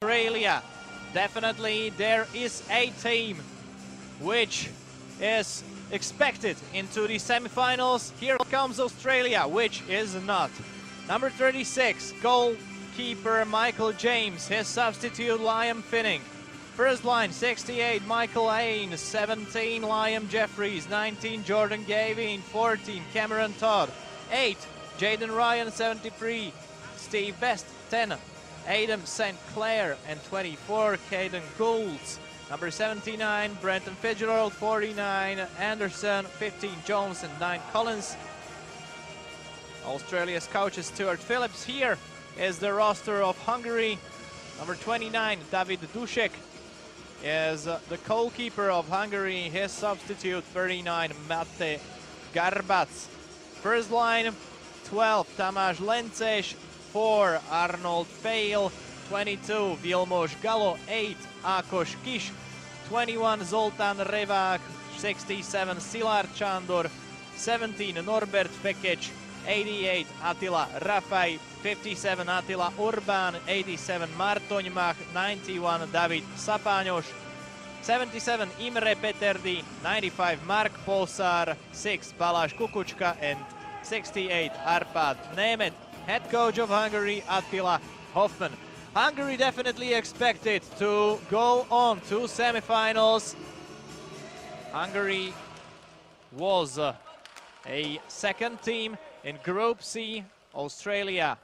Australia. Definitely there is a team which is expected into the semifinals. Here comes Australia, which is not. Number 36, goalkeeper Michael James, his substitute Liam Finning. First line, 68, Michael Ain, 17, Liam Jeffries, 19, Jordan Gavin, 14, Cameron Todd, 8, Jaden Ryan, 73, Steve Best, 10, Adam St. Clair, and 24, Caden Goulds. Number 79, Brenton Fitzgerald, 49, Anderson, 15, Jones, and 9, Collins. Australia's coach is Stuart Phillips. Here is the roster of Hungary. Number 29, David Dušek, is the goalkeeper of Hungary. His substitute, 39, Mate Garbac. First line, 12, Tamás Lences, 4, Arnold Fail, 22, Vilmos Galo, 8, Ákos Kis, 21, Zoltán Revák, 67, Szilárd Sándor, 17, Norbert Fekec, 88, Attila Rafai, 57, Attila Urbán, 87, Martony Mach, 91, David Szapányos, 77, Imre Peterdi, 95, Mark Polsár, 6, Balázs Kukučka, and 68, Arpad Németh. Head coach of Hungary, Attila Hoffman. Hungary definitely expected to go on to semifinals. Hungary was a second team in Group C. Australia,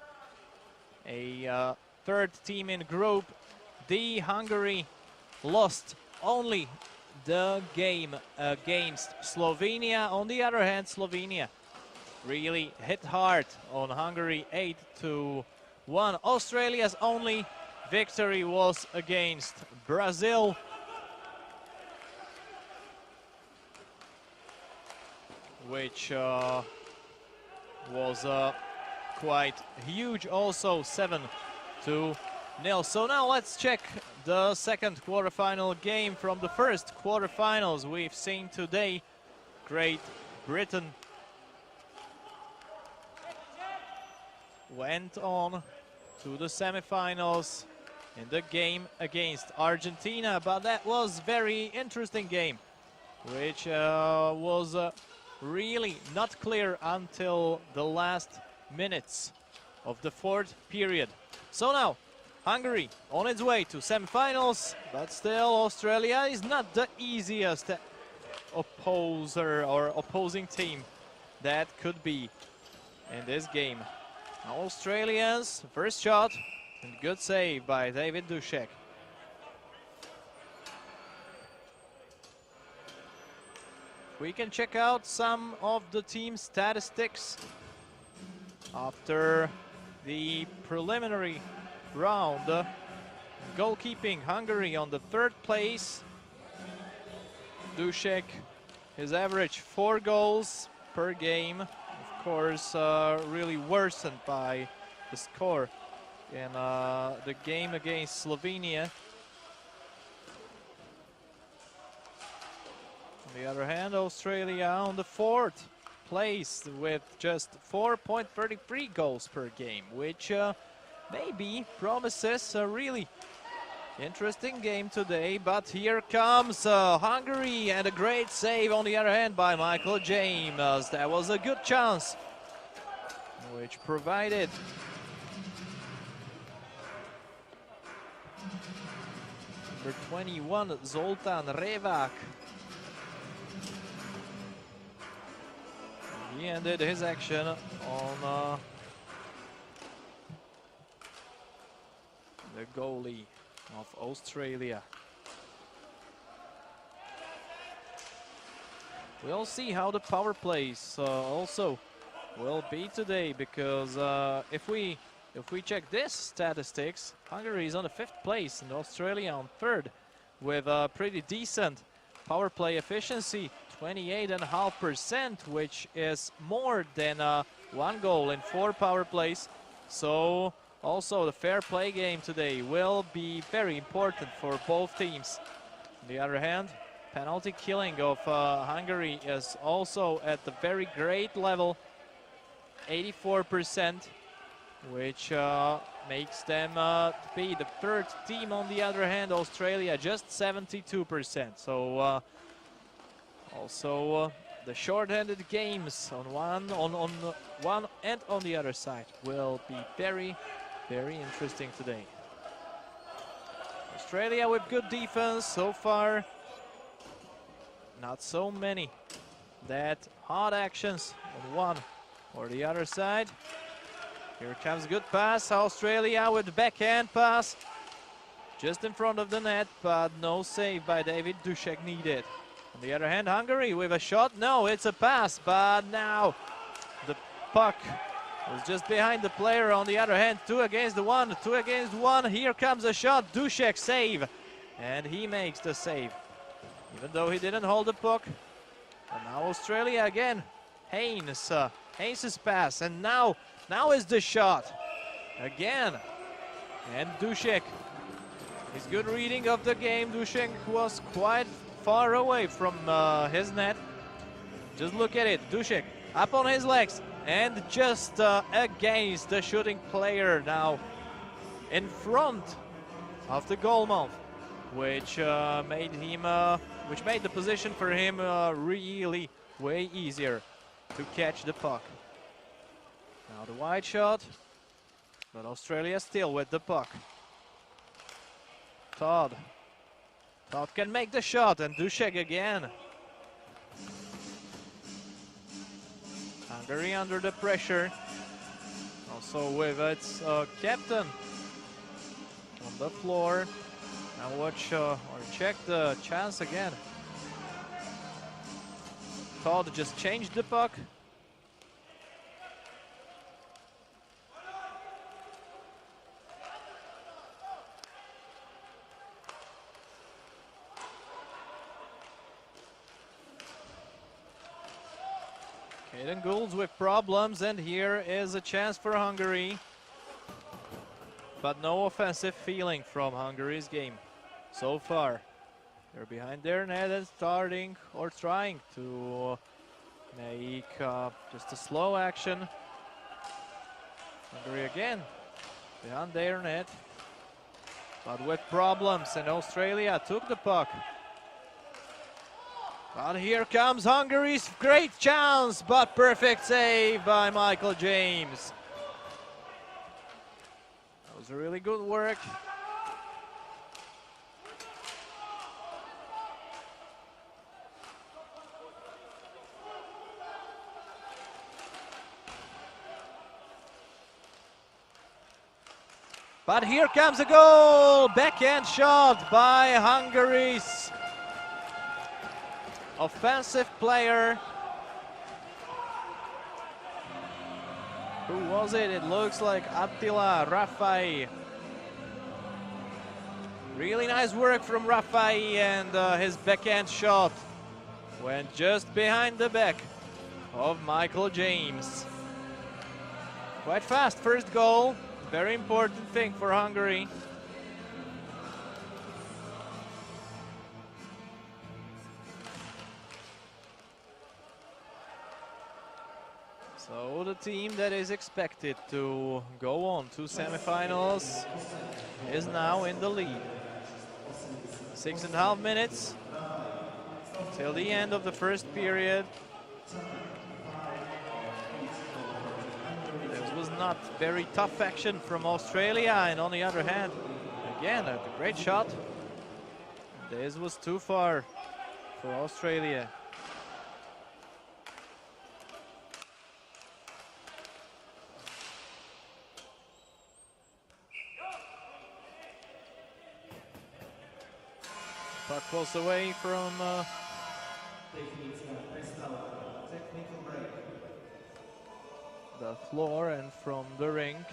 a third team in Group D. Hungary lost only the game against Slovenia. On the other hand, Slovenia really hit hard on Hungary, 8-1. Australia's only victory was against Brazil. Which was quite huge also, 7-0. So now let's check the second quarterfinal game from the first quarterfinals we've seen today. Great Britain went on to the semifinals in the game against Argentina, but that was very interesting game, which was really not clear until the last minutes of the fourth period. So now Hungary on its way to semifinals, but still Australia is not the easiest opposer or opposing team that could be in this game. Australians first shot, and good save by David Dušek. We can check out some of the team statistics after the preliminary round. Goalkeeping, Hungary on the third place. Dušek, his average 4 goals per game. Of course, really worsened by the score in the game against Slovenia. On the other hand, Australia on the fourth place with just 4.33 goals per game, which maybe promises a really interesting game today. But here comes Hungary, and a great save on the other hand by Michael James. That was a good chance, which provided number 21, Zoltán Revák. He ended his action on the goalie of Australia. We'll see how the power plays also will be today, because if we check this statistics, Hungary is on the 5th place and Australia on 3rd with a pretty decent power play efficiency, 28.5%, which is more than 1 goal in 4 power plays. So also the fair play game today will be very important for both teams. On the other hand, penalty killing of Hungary is also at the very great level, 84%, which makes them be the third team. On the other hand, Australia just 72%. So also the short-handed games on one and on the other side will be very, very interesting today. Australia with good defense so far. Not so many that hard actions on one or the other side. Here comes a good pass. Australia with the backhand pass. Just in front of the net, but no save by David Dušek needed. On the other hand, Hungary with a shot. No, it's a pass, but now the puck was just behind the player. On the other hand, 2 against 1, 2 against 1. Here comes a shot. Dušek save, and he makes the save, even though he didn't hold the puck. And now Australia again. Haynes' pass, and now is the shot again. And Dušek, his good reading of the game. Dušek was quite far away from his net. Just look at it. Dušek up on his legs and just against the shooting player, now in front of the goalmouth, which made the position for him really way easier to catch the puck. Now the wide shot, but Australia still with the puck. Todd can make the shot, and Dušek again. Hungary under the pressure, also with its captain on the floor. Now watch or check the chance again. Todd just changed the puck. Caden Goulds with problems, and here is a chance for Hungary. But no offensive feeling from Hungary's game so far. They're behind their net and starting or trying to make just a slow action. Hungary again behind their net, but with problems, and Australia took the puck. But here comes Hungary's great chance, but perfect save by Michael James. That was really good work. But here comes a goal! Backhand shot by Hungary's offensive player. Who was it? It looks like Attila Rafai. Really nice work from Rafai, and his backhand shot went just behind the back of Michael James. Quite fast first goal. Very important thing for Hungary. So the team that is expected to go on to semifinals is now in the lead. 6.5 minutes till the end of the first period. This was not very tough action from Australia, and on the other hand, again, a great shot. This was too far for Australia. Puck pulls away from the floor and from the rink.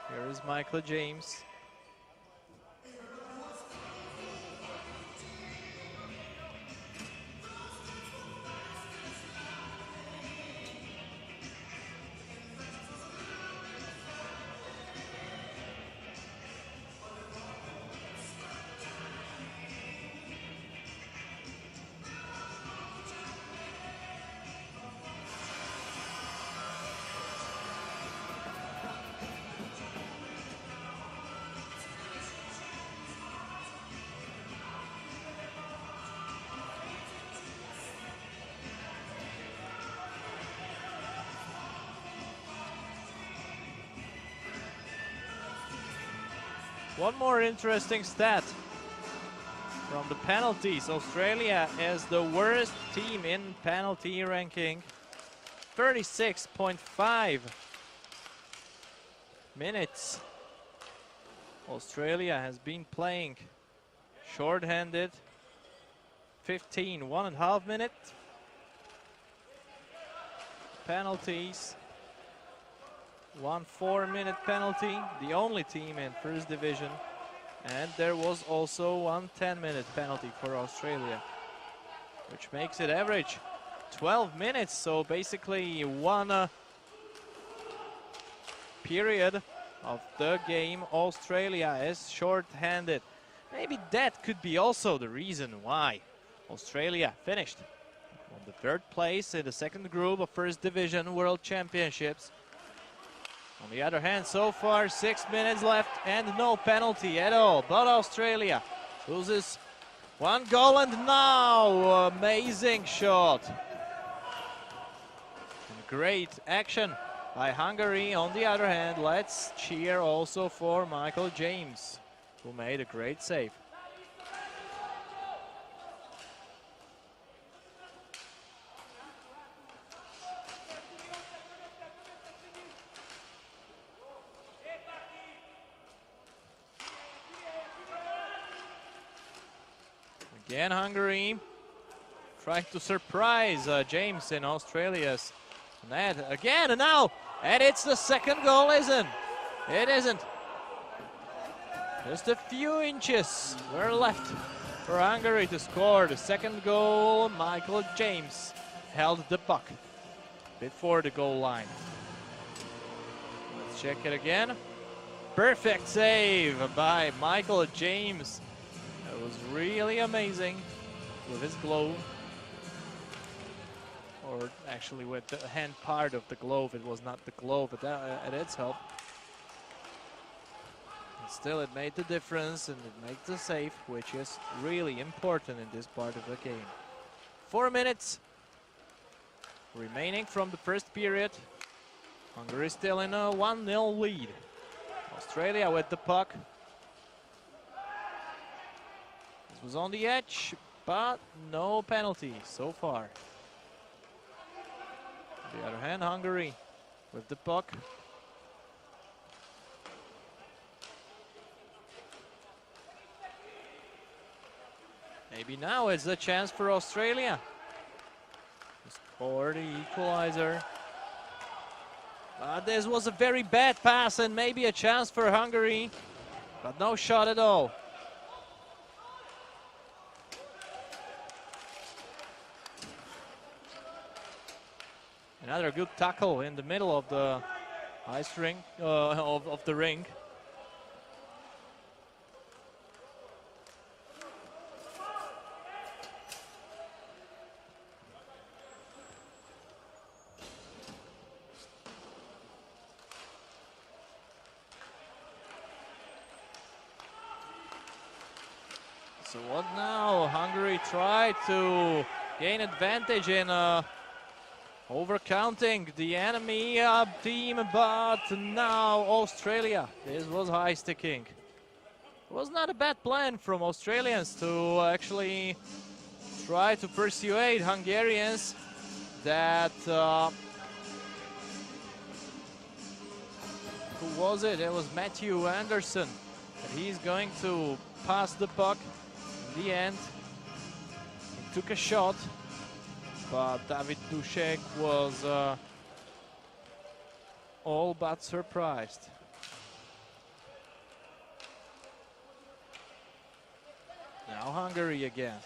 Here is Michael James. One more interesting stat from the penalties. Australia is the worst team in penalty ranking. 36.5 minutes. Australia has been playing short-handed. 1.5 minutes. Penalties. 1 4-minute penalty, the only team in first division. And there was also 1 10-minute penalty for Australia, which makes it average 12 minutes. So basically one period of the game, Australia is short-handed. Maybe that could be also the reason why Australia finished on the 3rd place in the 2nd group of First Division World Championships. On the other hand, so far 6 minutes left and no penalty at all. But Australia loses 1 goal, and now amazing shot. And great action by Hungary. On the other hand, let's cheer also for Michael James, who made a great save. Again, Hungary trying to surprise James in Australia's net. Again, and now, and it's the 2nd goal, isn't it? Isn't. Just a few inches were left for Hungary to score the 2nd goal. Michael James held the puck before the goal line. Let's check it again. Perfect save by Michael James. It was really amazing with his glove, or actually with the hand part of the glove. It was not the glove at itself. And still, it made the difference, and it made the save, which is really important in this part of the game. 4 minutes remaining from the 1st period. Hungary still in a 1-0 lead. Australia with the puck. Was on the edge, but no penalty so far. On the other hand, Hungary with the puck. Maybe now it's a chance for Australia to score the equalizer. But this was a very bad pass, and maybe a chance for Hungary, but no shot at all. Another good tackle in the middle of the ice ring, of the ring. So what now? Hungary tried to gain advantage in overcounting the enemy team, but now Australia. This was high sticking. It was not a bad plan from Australians to actually try to persuade Hungarians that who was it? It was Matthew Anderson. That he's going to pass the puck. In the end, he took a shot, but David Dušek was all but surprised. Now Hungary again.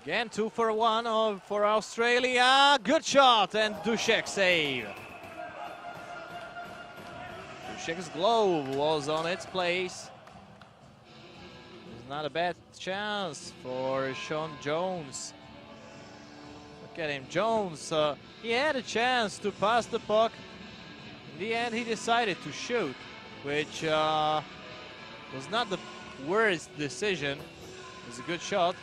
Again, 2-for-1 for Australia. Good shot, and Dušek save. Dušek's glove was on its place. It's not a bad chance for Sean Jones. Look at him, Jones. He had a chance to pass the puck. In the end, he decided to shoot, which was not the worst decision. It was a good shot,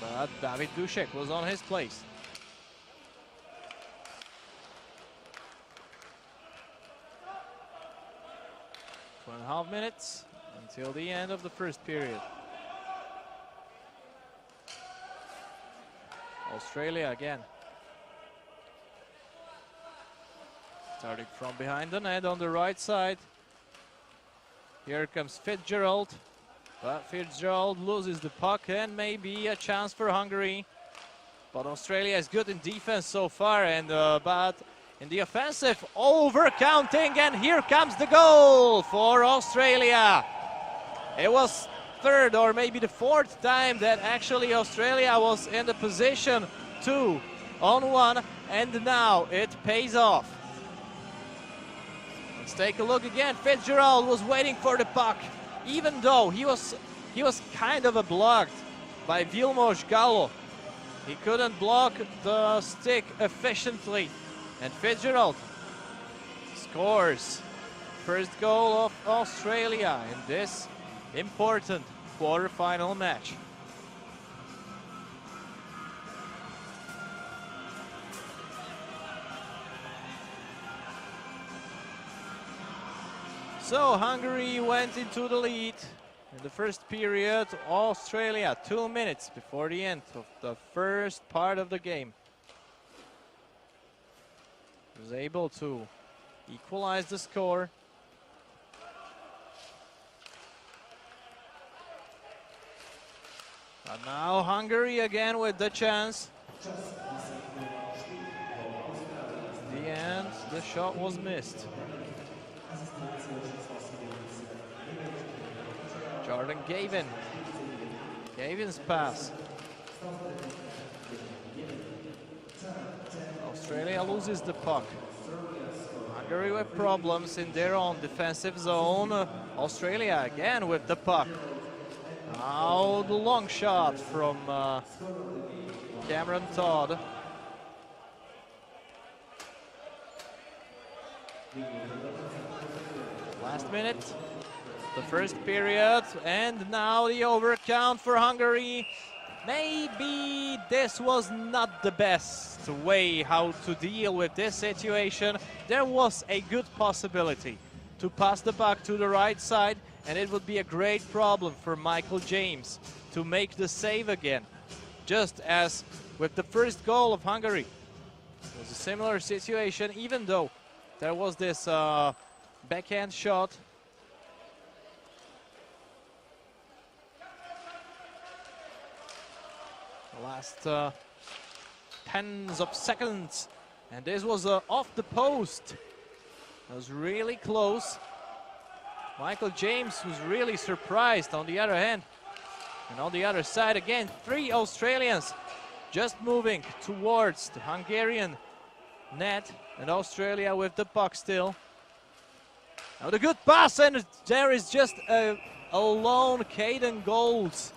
but David Dušek was on his place. 2.5 minutes until the end of the first period. Australia again. Starting from behind the net on the right side. Here comes Fitzgerald. But Fitzgerald loses the puck and maybe a chance for Hungary. But Australia is good in defense so far, and but in the offensive, overcounting, and here comes the goal for Australia. It was third or maybe the fourth time that actually Australia was in the position 2-on-1, and now it pays off. Let's take a look again. Fitzgerald was waiting for the puck, even though he was kind of blocked by Vilmos Gallo. He couldn't block the stick efficiently, and Fitzgerald scores first goal of Australia in this important quarterfinal match. So Hungary went into the lead in the first period. Australia 2 minutes before the end of the first part of the game was able to equalize the score. And now Hungary again with the chance. At the end, the shot was missed. Jordan Gavin. Gavin's pass. Australia loses the puck. Hungary with problems in their own defensive zone. Australia again with the puck. Now the long shot from Cameron Todd. Last minute, the first period, and now the overcount for Hungary. Maybe this was not the best way how to deal with this situation. There was a good possibility to pass the puck to the right side, and it would be a great problem for Michael James to make the save again. Just as with the first goal of Hungary. It was a similar situation, even though there was this backhand shot. The last tens of seconds, and this was off the post. It was really close. Michael James was really surprised on the other hand. And on the other side again, 3 Australians just moving towards the Hungarian net, and Australia with the puck still. Now the good pass, and there is just a lone Caden Golds.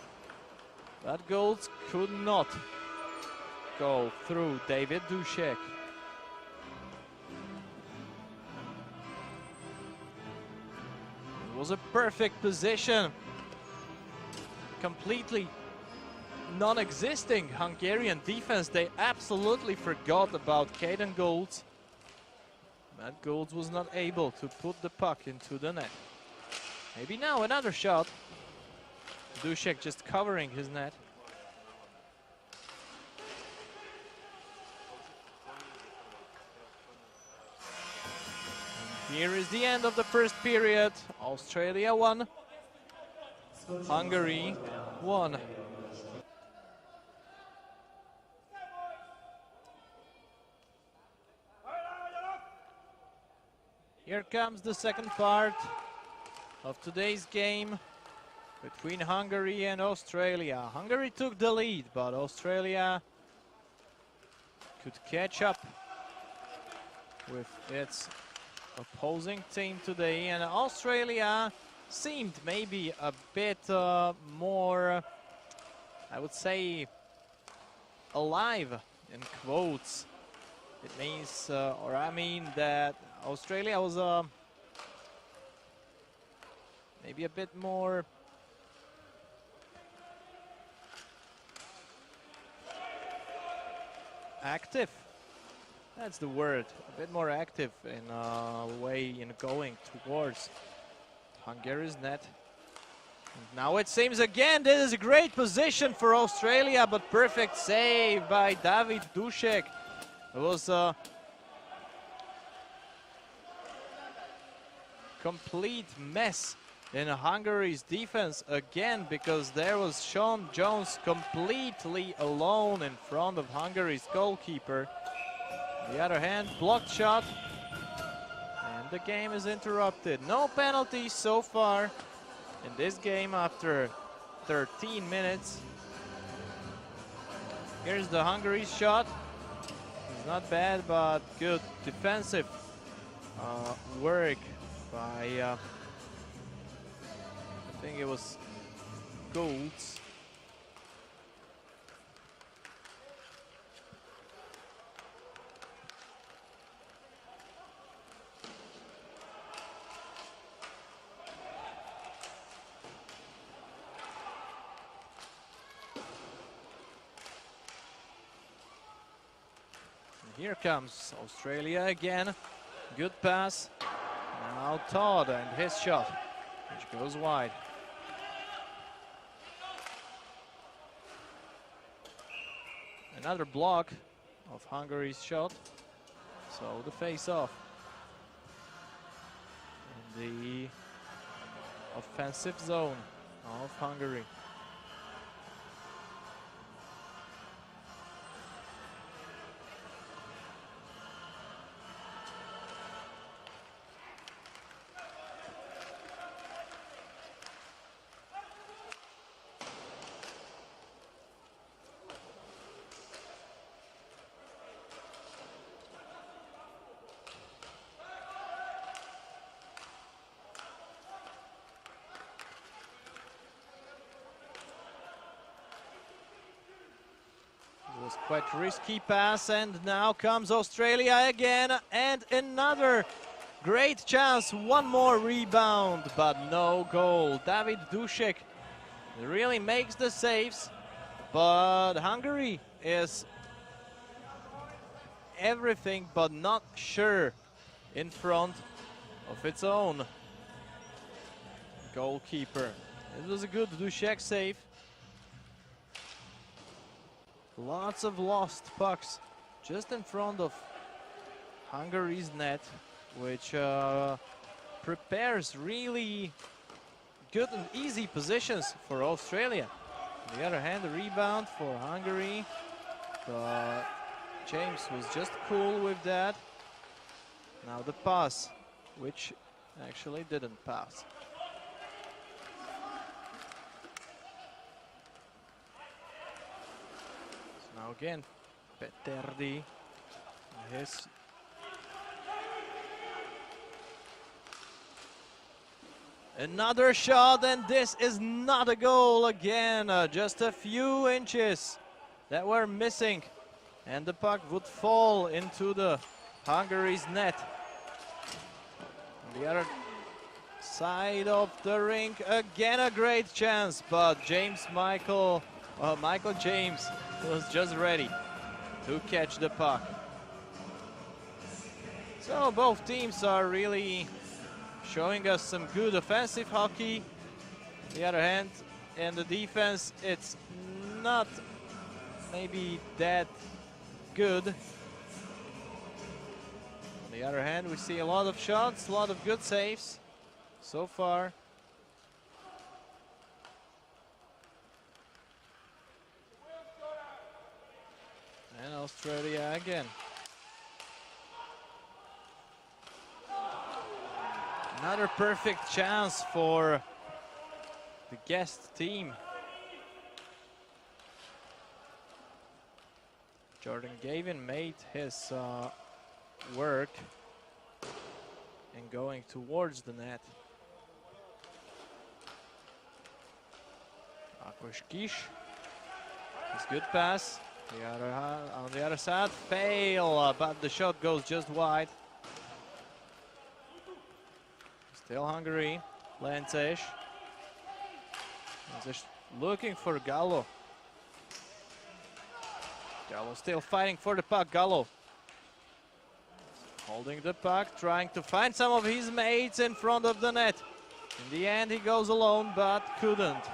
That Golds could not go through David Dušek. It was a perfect position. Completely non-existing Hungarian defense. They absolutely forgot about Caden Golds. Matt Golds was not able to put the puck into the net. Maybe now another shot. Dušek just covering his net. And here is the end of the first period. Australia 1, Hungary 1. Here comes the second part of today's game between Hungary and Australia. Hungary took the lead, but Australia could catch up with its opposing team today, and Australia seemed maybe a bit more, I would say, alive in quotes. It means, or I mean that Australia was maybe a bit more active. That's the word. A bit more active in a way in going towards Hungary's net. And now it seems again this is a great position for Australia, but perfect save by David Dušek. It was a complete mess in Hungary's defense again, because there was Sean Jones completely alone in front of Hungary's goalkeeper. On the other hand, blocked shot, and the game is interrupted. No penalties so far in this game after 13 minutes. Here's the Hungary shot. It's not bad, but good defensive work by I think it was Golds. Here comes Australia again. Good pass. Now Todd and his shot, which goes wide. Another block of Hungary's shot. So the face-off in the offensive zone of Hungary. It was quite risky pass, and now comes Australia again, and another great chance. One more rebound, but no goal. David Dušek really makes the saves, but Hungary is everything but not sure in front of its own goalkeeper. It was a good Dušek save. Lots of lost pucks just in front of Hungary's net, which prepares really good and easy positions for Australia. On the other hand, the rebound for Hungary, but James was just cool with that. Now the pass, which actually didn't pass. Now again, Peterdi, his another shot, and this is not a goal again. Just a few inches that were missing, and the puck would fall into the Hungary's net. On the other side of the rink, again a great chance, but Michael James was just ready to catch the puck. So both teams are really showing us some good offensive hockey. On the other hand, in the defense, it's not maybe that good. On the other hand, we see a lot of shots, a lot of good saves so far. And Australia again. Another perfect chance for the guest team. Jordan Gavin made his work in going towards the net. Akos Kish, his good pass. On the other side, fail, but the shot goes just wide. Still Hungary, Lences. Looking for Gallo. Gallo still fighting for the puck. Gallo holding the puck, trying to find some of his mates in front of the net. In the end, he goes alone, but couldn't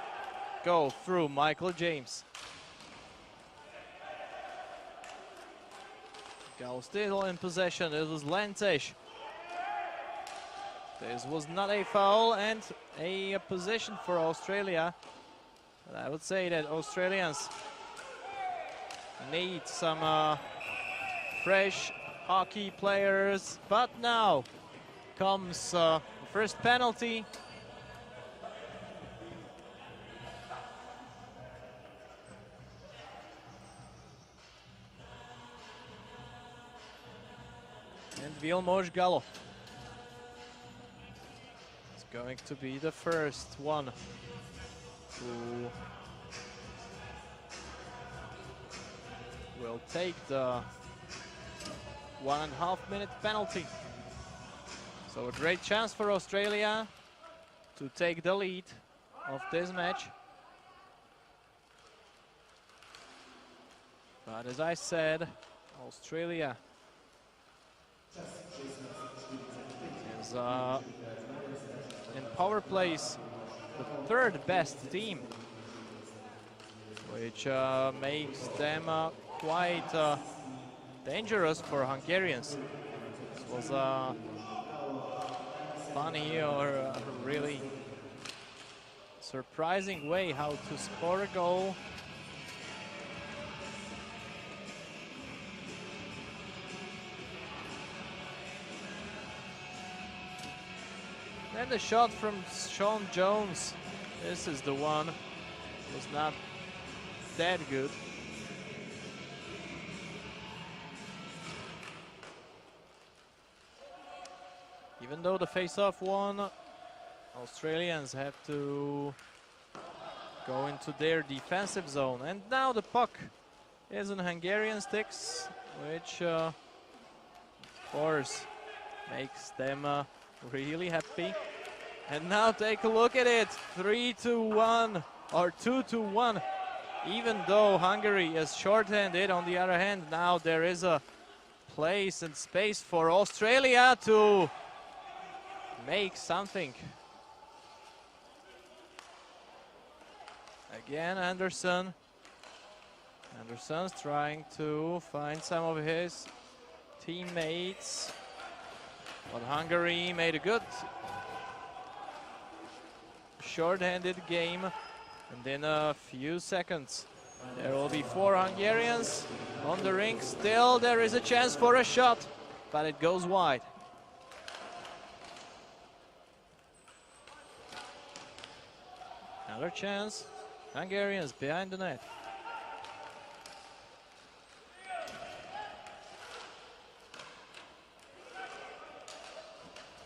go through Michael James. Gal still in possession. It was Lentes. This was not a foul and a position for Australia. But I would say that Australians need some fresh hockey players. But now comes the first penalty. And Vilmos Galo is going to be the first one who will take the 1.5 minute penalty. So a great chance for Australia to take the lead of this match. But as I said, Australia is in power plays the third best team, which makes them quite dangerous for Hungarians. This was a funny or a really surprising way how to score a goal. And the shot from Sean Jones, this is the one, was not that good. Even though the face-off won, Australians have to go into their defensive zone. And now the puck is in Hungarian sticks, which of course makes them really happy. And now take a look at it, 3-1 or 2-1. Even though Hungary is shorthanded, on the other hand, now there is a place and space for Australia to make something. Again, Anderson's trying to find some of his teammates. But Hungary made a good short-handed game, and in a few seconds there will be 4 Hungarians on the rink. Still there is a chance for a shot, but it goes wide. Another chance, Hungarians behind the net.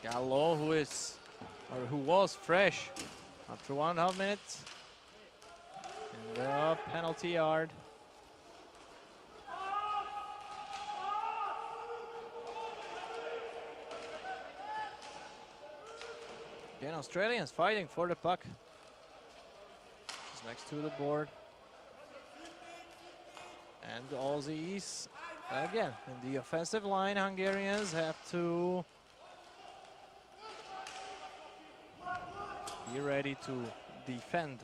Gallo, who was fresh after 1.5 minutes in the penalty yard. Again, Australians fighting for the puck. It's next to the board. And Aussies, again, in the offensive line, Hungarians have to be ready to defend.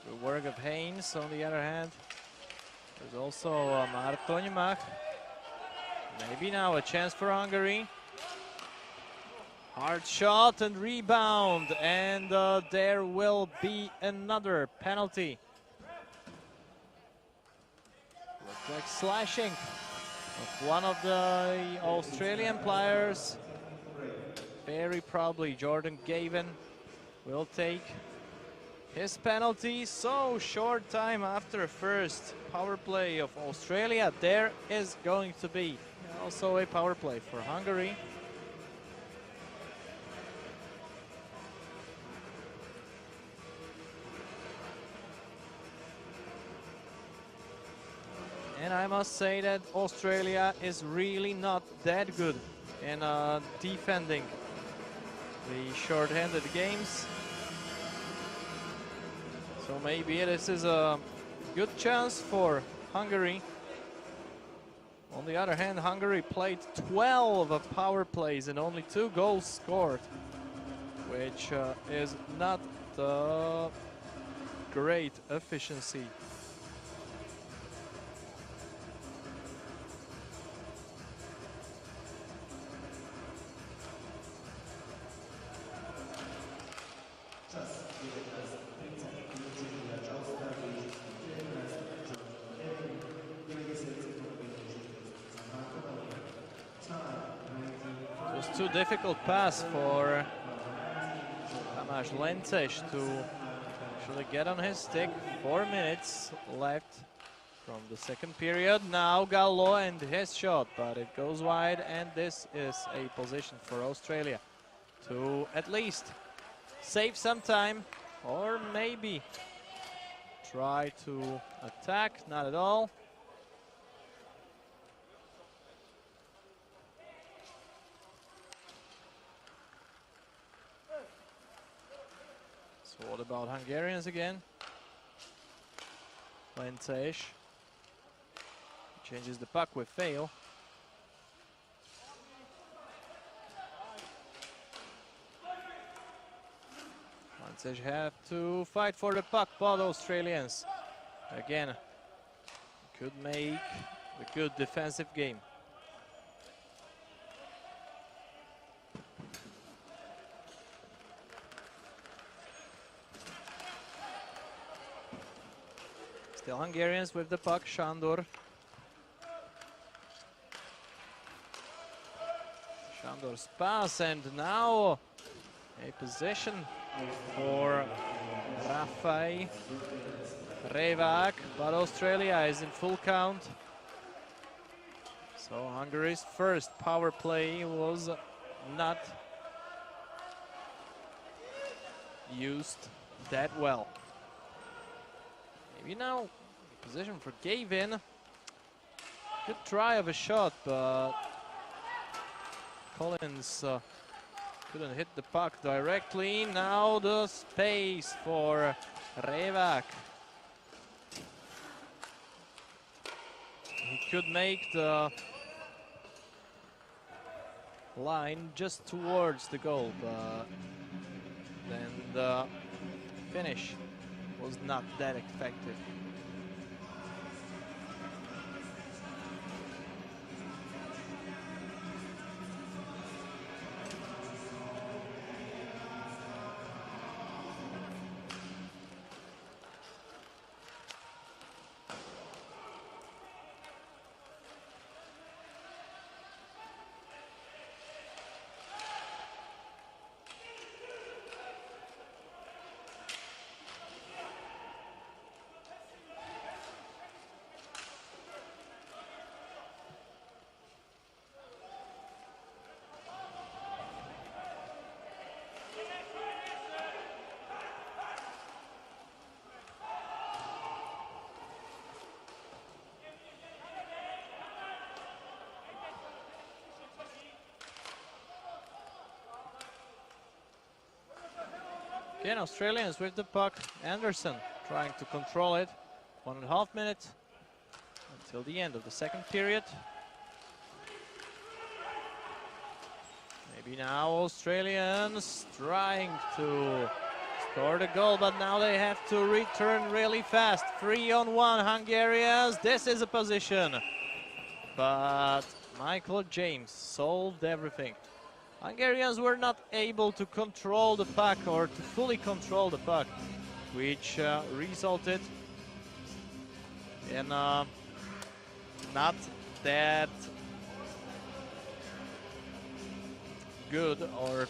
The work of Haynes, on the other hand. There's also Martonymach. Maybe now a chance for Hungary. Hard shot and rebound, and there will be another penalty. Looks like slashing of one of the Australian players. Very probably Jordan Gavin will take his penalty. So short time after first power play of Australia, there is going to be also a power play for Hungary. And I must say that Australia is really not that good in defending the short-handed games. So maybe this is a good chance for Hungary. On the other hand, Hungary played 12 power plays and only 2 goals scored, which is not great efficiency. It was too difficult pass for Tamás Lences to actually get on his stick. 4 minutes left from the second period. Now Gallo and his shot, but it goes wide, and this is a position for Australia to at least save some time, or maybe try to attack. Not at all. So what about Hungarians again? Lences changes the puck with fail. Lences have to fight for the puck, but Australians again could make a good defensive game. Still Hungarians with the puck, Sándor. Sándor's pass, and now a position for Rafai Revák, but Australia is in full count. So Hungary's first power play was not used that well. Maybe now position for Gavin. Good try of a shot, but Collins couldn't hit the puck directly. Now the space for Revák. He could make the line just towards the goal, but then the finish was not that effective. Again, Australians with the puck. Anderson trying to control it. 1.5 minutes until the end of the second period. Maybe now Australians trying to score the goal, but now they have to return really fast. 3-on-1 Hungarians. This is a position, but Michael James solved everything. Hungarians were not able to control the puck, or to fully control the puck, which resulted in not that good or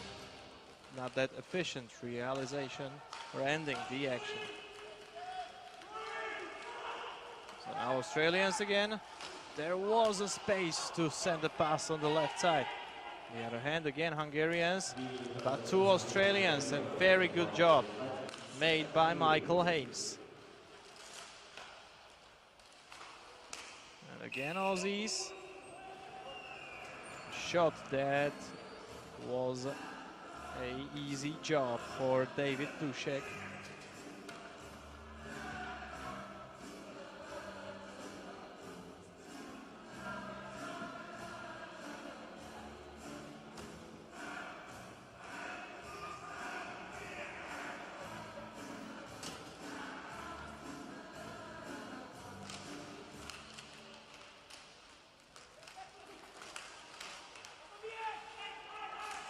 not that efficient realization or ending the action. So now Australians again. There was a space to send a pass on the left side. On the other hand, again, Hungarians, but 2 Australians, and very good job made by Michael Hayes. And again, Aussies. Shot that was an easy job for David Dušek.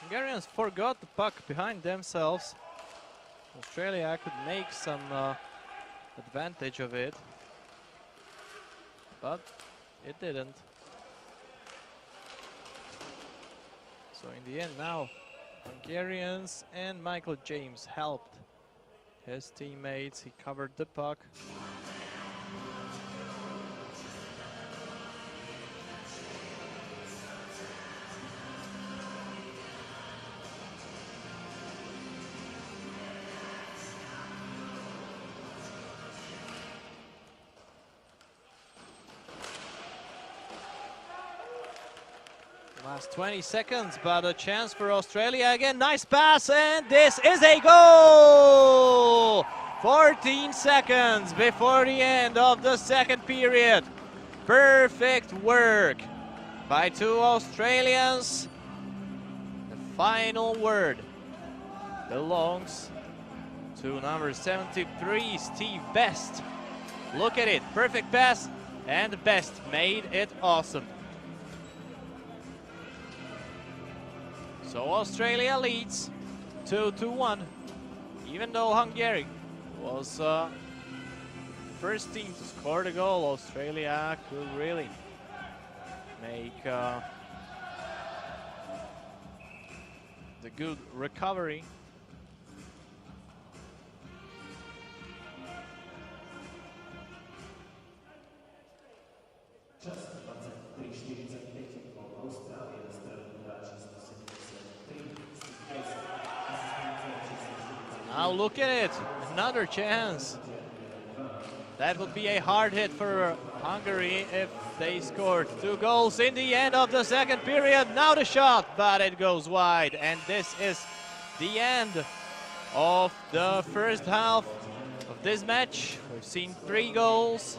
Hungarians forgot the puck behind themselves. Australia could make some advantage of it, but it didn't. So in the end now, Hungarians and Michael James helped his teammates. He covered the puck. Last 20 seconds, but a chance for Australia again. Nice pass, and this is a goal! 14 seconds before the end of the second period. Perfect work by two Australians. The final word belongs to number 73, Steve Best. Look at it, perfect pass, and Best made it awesome. So Australia leads 2-1, even though Hungary was the first team to score the goal. Australia could really make the good recovery. Now look at it, another chance. That would be a hard hit for Hungary if they scored 2 goals in the end of the second period. Now the shot, but it goes wide. And this is the end of the first half of this match. We've seen 3 goals.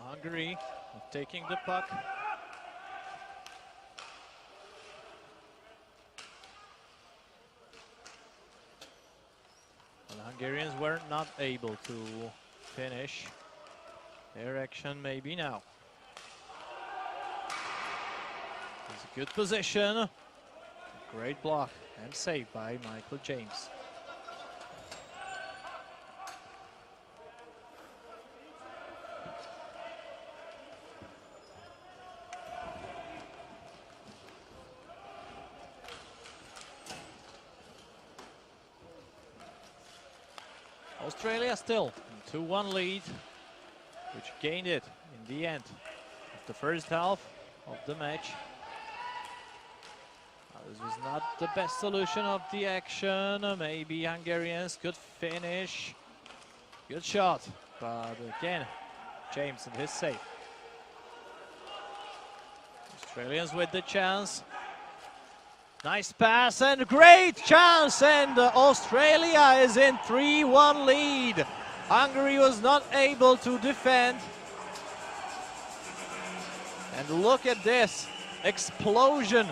Hungary taking the puck. The Hungarians were not able to finish their action, maybe now. It's a good position. Great block and save by Michael James. Australia still in 2-1 lead, which gained it in the end of the first half of the match. This was not the best solution of the action. Maybe Hungarians could finish. Good shot, but again, James and his save. Australians with the chance. Nice pass and great chance, and Australia is in 3-1 lead. Hungary was not able to defend. And look at this explosion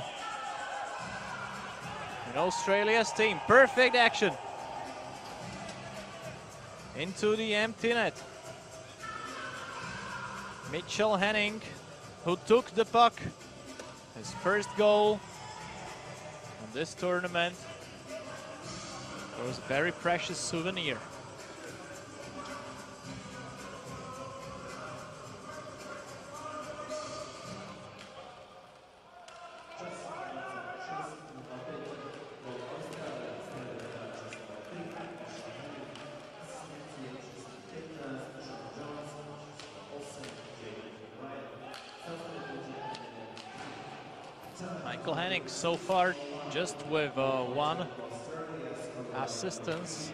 in Australia's team. Perfect action into the empty net. Mitchell Henning, who took the puck, his first goal on this tournament, was a very precious souvenir. Michael Hennig so far just with one assistance.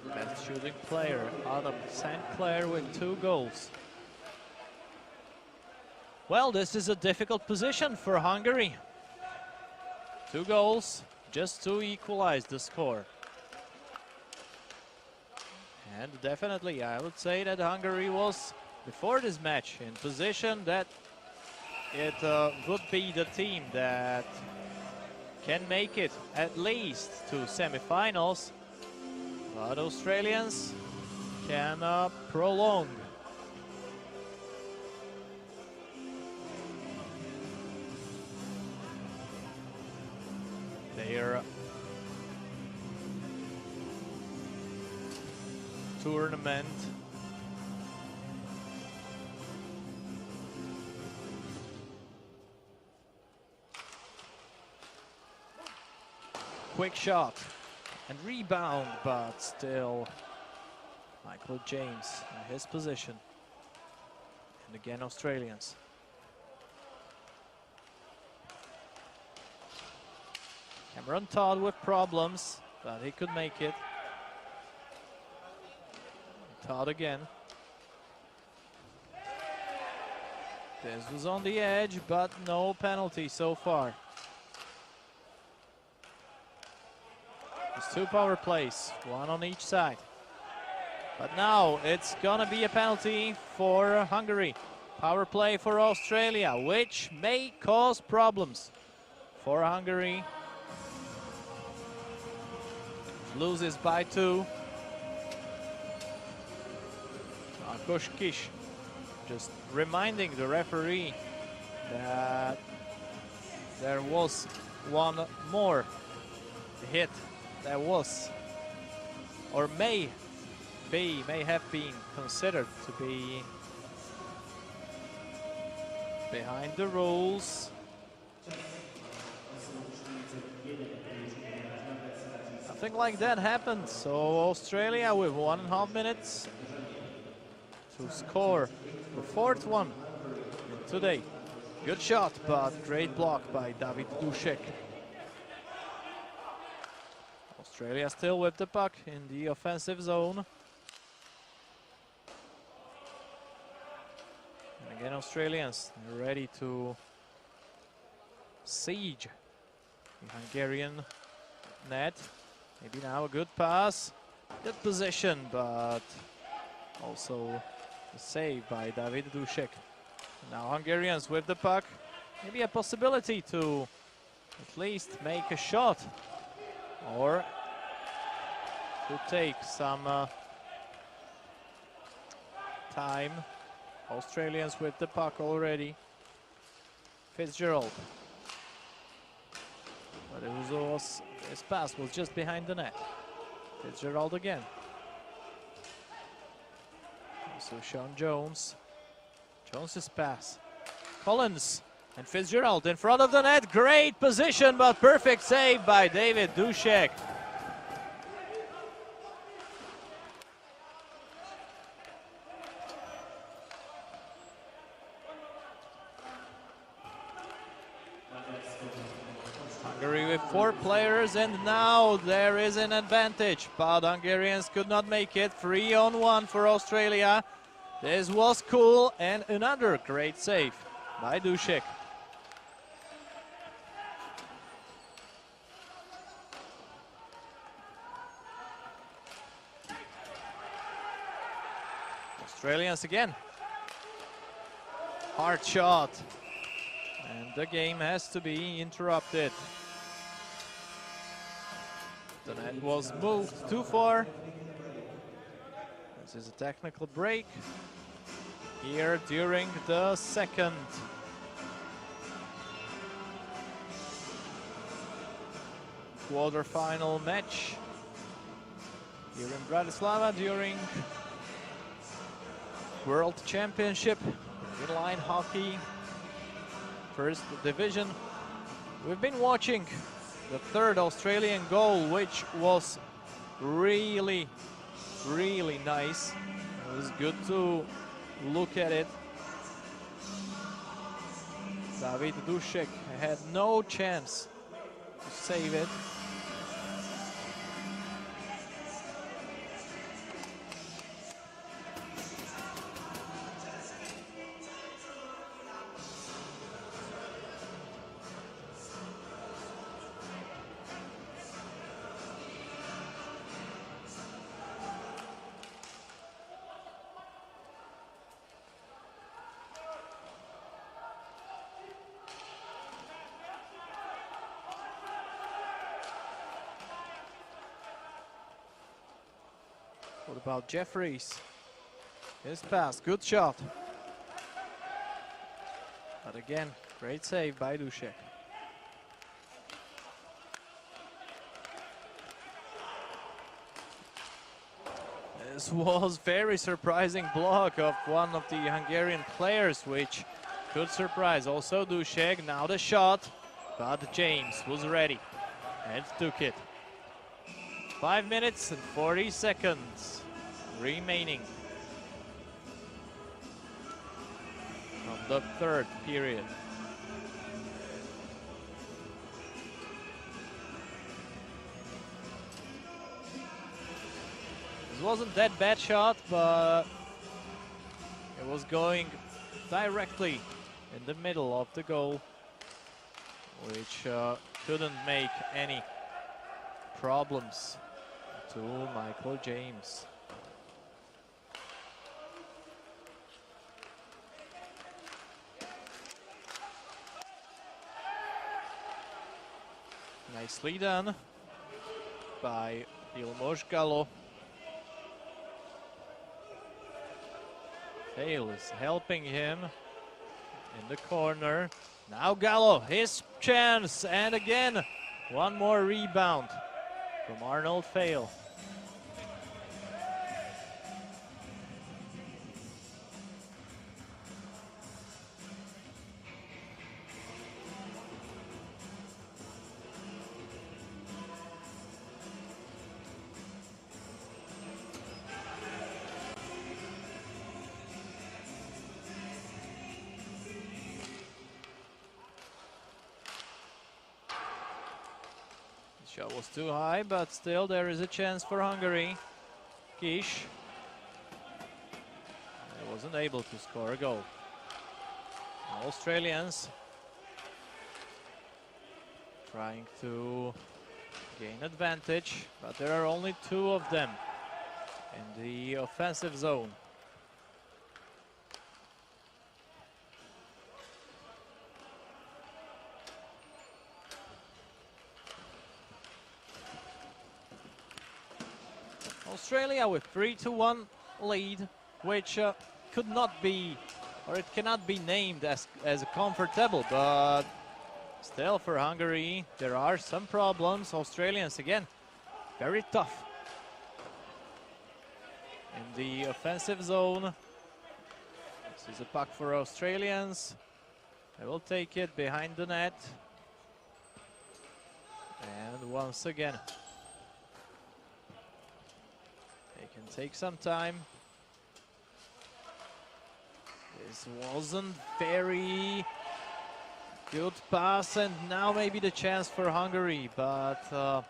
Best shooting player, Adam St. Clair with 2 goals. Well, this is a difficult position for Hungary. 2 goals just to equalize the score. And definitely, I would say that Hungary was, before this match, in position that it would be the team that can make it at least to semi-finals. But Australians can prolong. Their tournament. Quick shot and rebound, but still Michael James in his position. And again, Australians. Cameron Todd with problems, but he could make it. Todd again. This was on the edge, but no penalty so far. There's 2 power plays, 1 on each side. But now it's gonna be a penalty for Hungary. Power play for Australia, which may cause problems for Hungary. Loses by 2. Kish just reminding the referee that there was one more hit that was, or may have been considered to be behind the rules. Nothing like that happened, so Australia with 1.5 minutes to score the 4th one today. Good shot, but great block by David Dušek. Australia still with the puck in the offensive zone. And again, Australians ready to siege the Hungarian net. Maybe now a good pass. Good position, but also a save by David Dušek. Now Hungarians with the puck. Maybe a possibility to at least make a shot or to take some time. Australians with the puck already. Fitzgerald. But his pass was just behind the net. Fitzgerald again. So Sean Jones. Jones's pass. Collins and Fitzgerald in front of the net. Great position, but perfect save by David Dušek. Hungary with 4 players, and now there is an advantage, but Hungarians could not make it. 3-on-1 for Australia. This was cool, and another great save by Dušek. Australians again. Hard shot. And the game has to be interrupted. The net was moved too far. This is a technical break here during the second. Quarter-final match here in Bratislava during World Championship InLine hockey first division. We've been watching the 3rd Australian goal, which was really nice. It was good to look at it. David Dušek had no chance to save it. What about Jeffries? His pass, good shot. But again, great save by Dušek. This was very surprising block of one of the Hungarian players, which could surprise also Dušek. Now the shot, but James was ready and took it. 5 minutes and 40 seconds remaining from the third period. This wasn't that bad shot, but it was going directly in the middle of the goal, which couldn't make any problems to Michael James. Nicely done by Ilmos Gallo. Hale is helping him in the corner. Now Gallo, his chance, and again one more rebound from Arnold Fail. Shot was too high, but still there is a chance for Hungary. Kish wasn't able to score a goal. Australians trying to gain advantage, but there are only two of them in the offensive zone. Australia with 3-1 lead, which could not be, or it cannot be named as comfortable, but still for Hungary there are some problems. Australians again very tough in the offensive zone. This is a puck for Australians. They will take it behind the net, and once again can take some time. This wasn't very good pass, and now maybe the chance for Hungary, but the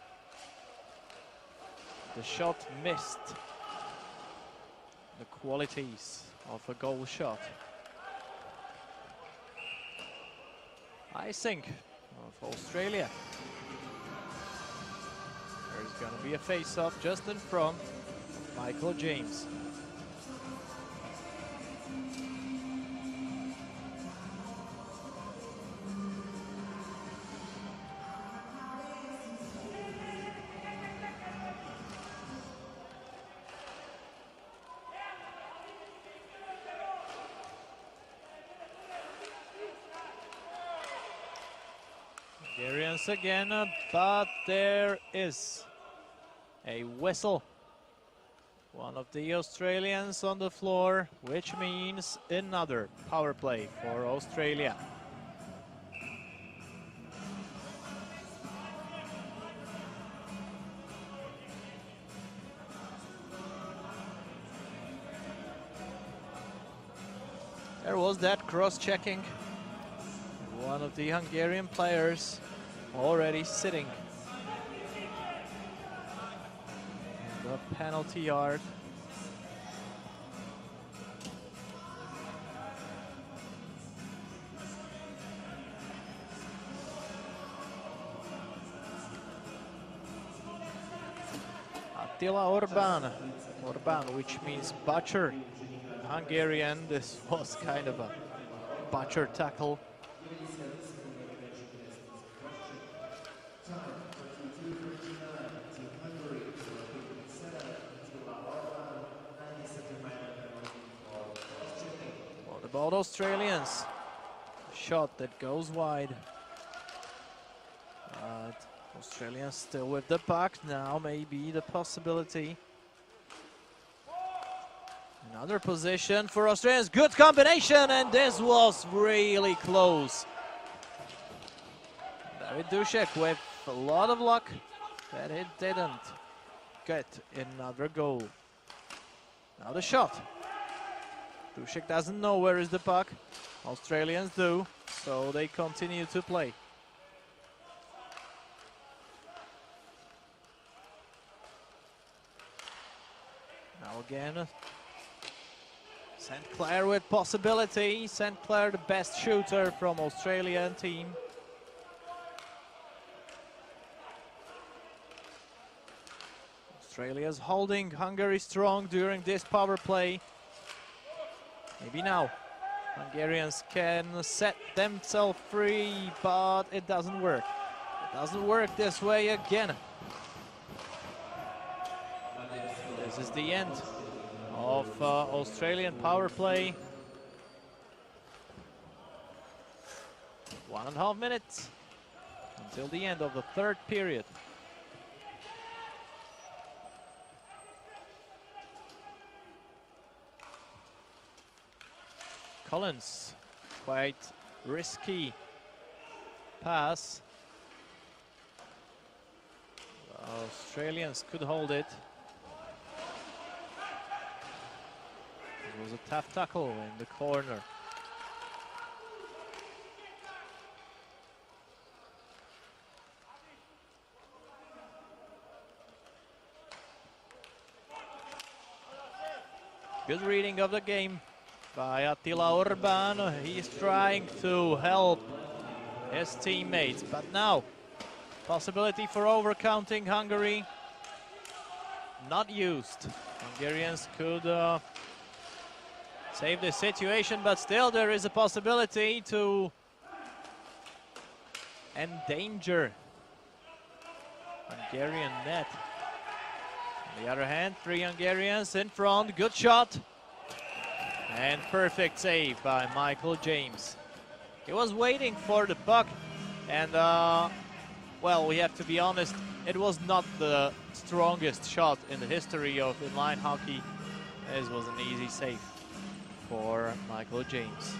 shot missed the qualities of a goal shot. Icing of Australia. There's gonna be a face-off just in front. Michael James. Hungarians again, but there is a whistle. One of the Australians on the floor, which means another power play for Australia. There was that cross-checking. One of the Hungarian players already sitting in the penalty yard. Attila Orban, which means butcher in Hungarian. This was kind of a butcher tackle. What about Australians? Shot that goes wide. Australians still with the puck. Now maybe the possibility. Another position for Australians. Good combination, and this was really close. David Dušek with a lot of luck that it didn't get another goal. Now the shot. Dušek doesn't know where is the puck. Australians do, so they continue to play. Now again, St. Clair with possibility. St. Clair, the best shooter from Australian team. Australia's holding Hungary strong during this power play. Maybe now Hungarians can set themselves free, but it doesn't work. It doesn't work this way again. This is the end of Australian power play. 1.5 minutes until the end of the third period. Collins, quite risky pass. The Australians could hold it. It was a tough tackle in the corner. Good reading of the game by Attila Orban. He's trying to help his teammates, but now possibility for overcounting Hungary not used. Hungarians could save the situation, but still there is a possibility to endanger Hungarian net. On the other hand, 3 Hungarians in front. Good shot. And perfect save by Michael James. He was waiting for the puck, and well, we have to be honest, it was not the strongest shot in the history of inline hockey. This was an easy save for Michael James.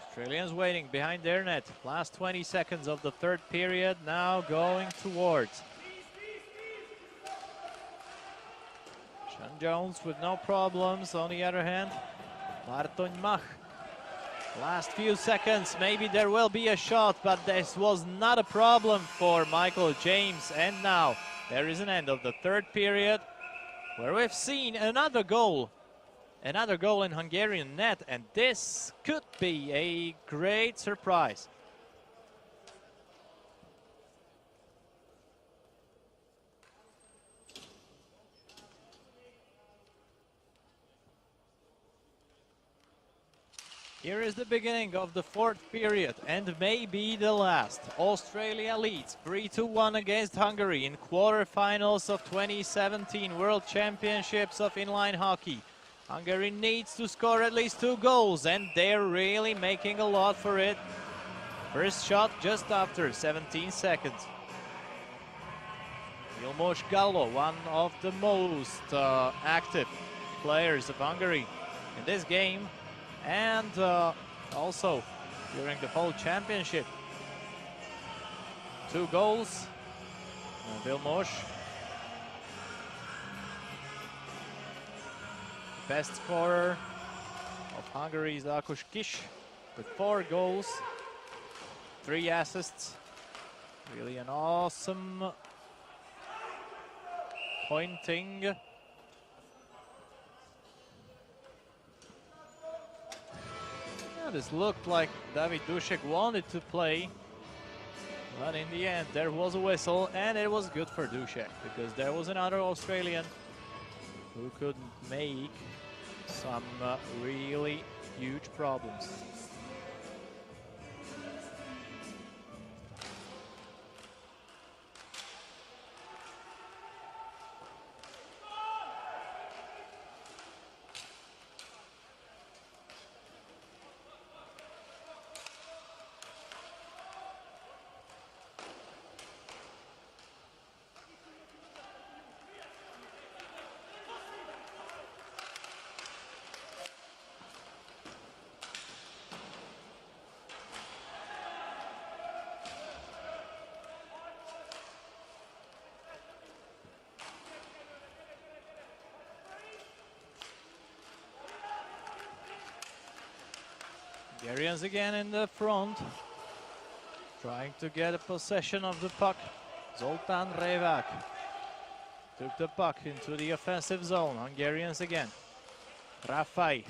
Australians waiting behind their net. Last 20 seconds of the third period, now going towards. Sean Jones with no problems. On the other hand, Bartoň Mach. Last few seconds, maybe there will be a shot, but this was not a problem for Michael James. And now there is an end of the third period where we've seen another goal. Another goal in Hungarian net, and this could be a great surprise. Here is the beginning of the fourth period, and maybe the last. Australia leads 3-1 against Hungary in quarterfinals of 2017 World Championships of Inline Hockey. Hungary needs to score at least 2 goals, and they're really making a lot for it. First shot just after 17 seconds. Vilmos Gallo, one of the most active players of Hungary in this game. and also during the whole championship. 2 goals. Vilmos. The best scorer of Hungary is Ákos Kiss with 4 goals, 3 assists. Really an awesome pointing. Yeah, this looked like David Dušek wanted to play, but in the end there was a whistle, and it was good for Dušek because there was another Australian who could make some really huge problems. Hungarians again in the front, trying to get a possession of the puck. Zoltán Révák took the puck into the offensive zone. Hungarians again. Rafai.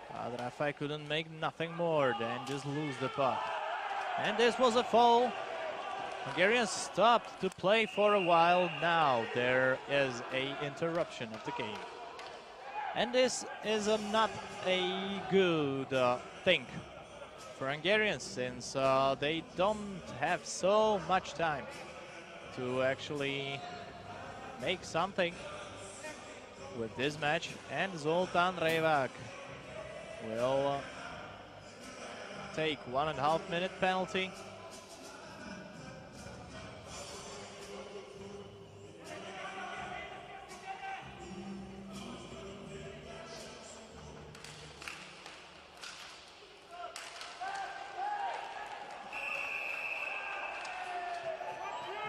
But Rafai couldn't make nothing more than just lose the puck. And this was a foul. Hungarians stopped to play for a while. Now there is an interruption of the game. And this is not a good thing for Hungarians, since they don't have so much time to actually make something with this match. And Zoltán Révák will take 1.5 minute penalty.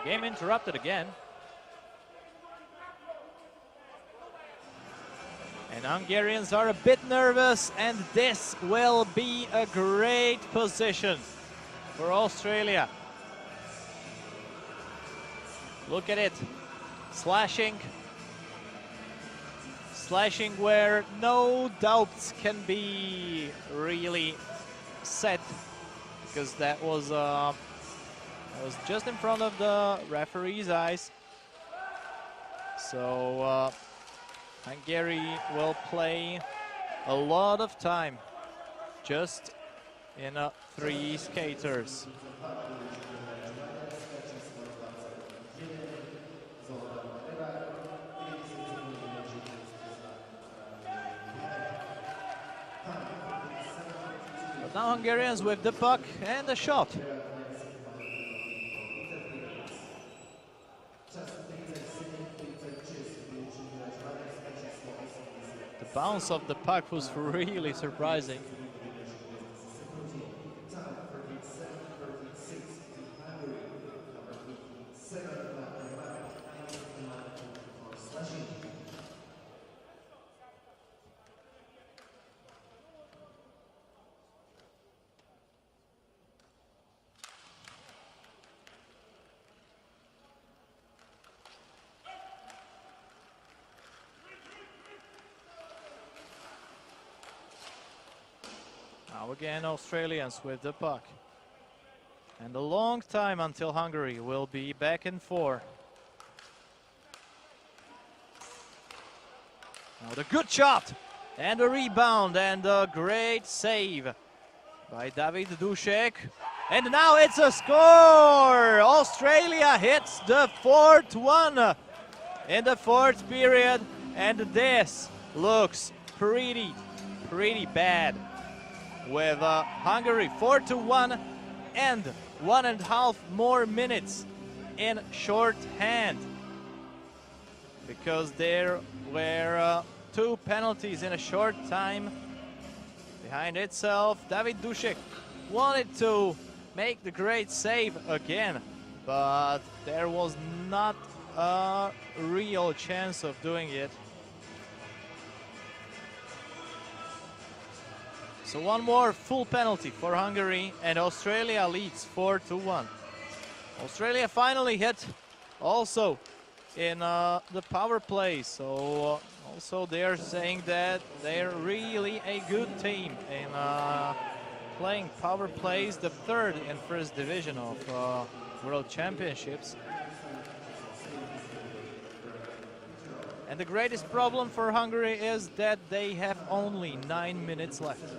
Game interrupted again. And Hungarians are a bit nervous, and this will be a great position for Australia. Look at it. Slashing. Slashing where no doubts can be really set, because that was just in front of the referee's eyes. So Hungary will play a lot of time just in 3 skaters. But now Hungarians with the puck and the shot. The bounce of the puck was really surprising. Now again Australians with the puck. And a long time until Hungary will be back in 4. Now the good shot and a rebound and a great save by David Dušek. And now it's a score! Australia hits the 4th one in the 4th period, and this looks pretty bad. With Hungary 4-1 and 1.5 more minutes in shorthand, because there were 2 penalties in a short time, behind itself. David Dušek wanted to make the great save again, but there was not a real chance of doing it. So one more full penalty for Hungary, and Australia leads 4-1. Australia finally hit also in the power play, so also they're saying that they're really a good team in playing power plays, the third and first division of World Championships. And the greatest problem for Hungary is that they have only 9 minutes left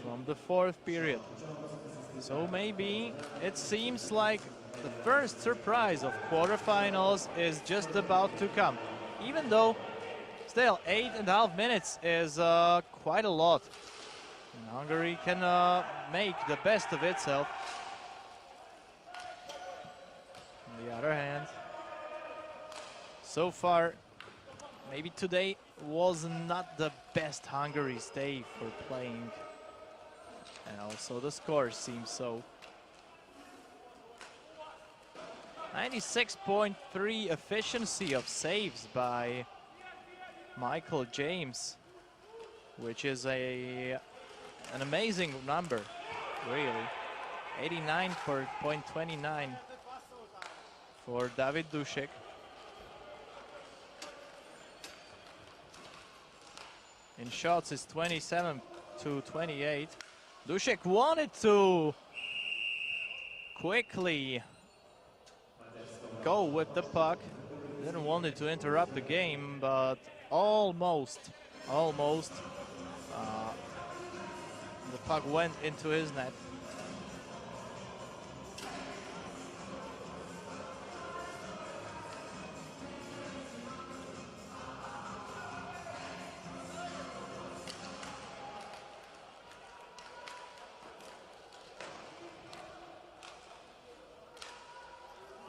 from the fourth period. So maybe it seems like the first surprise of quarterfinals is just about to come. Even though still 8.5 minutes is quite a lot. And Hungary can make the best of itself. On the other hand, so far, maybe today was not the best Hungary's day for playing. And also the score seems so. 96.3 efficiency of saves by Michael James, which is an amazing number, really. 89.29 for David Dušek. In shots is 27-28. Dušek wanted to quickly go with the puck. Didn't want it to interrupt the game, but almost. The puck went into his net.